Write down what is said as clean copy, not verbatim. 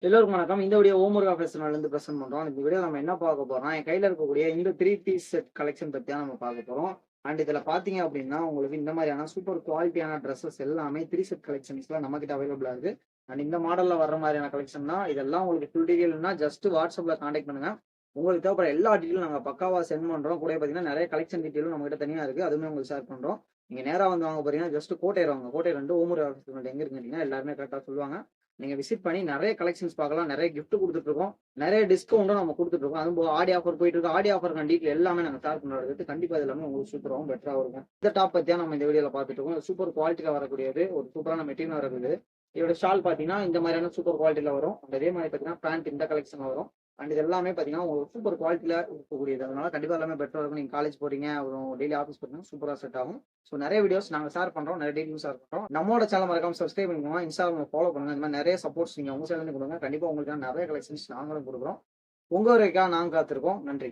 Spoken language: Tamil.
எல்லோருக்கும் வணக்கம். இந்த வீடியோ ஓமுருகா ஃபெஸ்டிவல்லேருந்து பிரசன்ட் பண்றோம். இந்த வீடியோ நம்ம என்ன பார்க்க போறோம்னா, என் கையில இருக்கக்கூடிய இந்த 3 பீஸ் செட் கலெக்ஷன் பத்தி தான் நம்ம பார்க்க போறோம். அண்ட் இதுல பார்த்தீங்க அப்படின்னா, உங்களுக்கு இந்த மாதிரியான சூப்பர் குவாலிட்டியான ட்ரெஸ்ஸஸ் எல்லாமே 3 செட் கலெக்ஷன்ஸ்ல நம்மகிட்ட அவைலபிளா இருக்கு. அண்ட் இந்த மாடல்ல வர்ற மாதிரியான கலெக்ஷன் தான். இதெல்லாம் உங்களுக்கு ஃபுல் டீடைல்னா ஜஸ்ட் வாட்ஸ்அப்ல கான்டாக்ட் பண்ணுங்க. உங்களுக்கு தேவைப்படுற எல்லா டீட்டெயிலும் நாங்க பக்காவா சென்ட் பண்றோம். கூடவே பார்த்தீங்கன்னா, நிறைய கலெக்ஷன் டீட்டெயிலும் நம்மகிட்ட தனியா இருக்கு. அதுவுமே உங்களுக்கு ஷேர் பண்றோம். நீங்க நேரா வந்து வாங்க போறீங்கன்னா, ஜஸ்ட் கோட்டையர் வாங்க. கோட்டையர் 2 ஓமுருகா ஃபெஸ்டிவல் எங்க இருக்குன்னு கேட்டீங்கன்னா, எல்லாருமே கரெக்ட்டா சொல்லுவாங்க. நீங்க விசிட் பண்ணி நெறைய கலெக்ஷன்ஸ் பார்க்கலாம். நெறைய கிஃப்ட் குடுத்துட்டு இருக்கோம். நெறைய டிஸ்கவுண்டும் நம்ம குடுத்துட்டு இருக்கோம். அதுவும் போக ஆடி ஆஃபர் போயிட்டு இருக்கு. ஆடி ஆஃபருக்கான டீட்டெயில் எல்லாமே நாங்க ஷேர் பண்றது. கண்டிப்பா இது எல்லாமே உங்களுக்கு சூப்பராவும், பெட்டராவும் இருக்கும். இந்த டாப் பத்தி தான் நம்ம இந்த வீடியோல பார்த்துட்டு இருக்கோம். சூப்பர் குவாலிட்டில வரக்கூடியது. ஒரு சூப்பரான மெட்டீரியல் வரக்கூடியது. இதோட ஷால் பார்த்தீங்கன்னா, இந்த மாதிரியான சூப்பர் குவாலிட்டில வரும். அதே மாரி பார்த்தீங்கன்னா, பேண்ட் இந்த கலெக்ஷன் வரும். அண்ட் இது எல்லாமே பார்த்தீங்கன்னா, உங்களுக்கு சூப்பர் குவாலிட்டில இருக்கக்கூடியது. அதனால கண்டிப்பா எல்லாமே பெட்டரா இருக்கும். நீங்க காலேஜ் போறீங்க, அப்புறம் டெய்லி ஆஃபீஸ் போறீங்கன்னா சூப்பரா செட் ஆகும். ஸோ நெறைய வீடியோஸ் நாங்க ஷேர் பண்றோம். நெறைய டீட்டெயில்ஸ் ஷேர் பண்றோம். நம்மளோட சேனல் மறக்காம சப்ஸ்கிரைப் பண்ணிக்கோங்க. இன்ஸ்டாகிராம்ல ஃபாலோ பண்ணுங்க. இந்த மாதிரி நெறைய சப்போர்ட்ஸ் நீங்க உங்க சைடுல இருந்து குடுங்க. கண்டிப்பா உங்களுக்கான நெறைய கலெக்ஷன்ஸ் நாங்களும் குடுக்குறோம். உங்க வரைக்கும் நாங்க காத்திருக்கோம். நன்றி.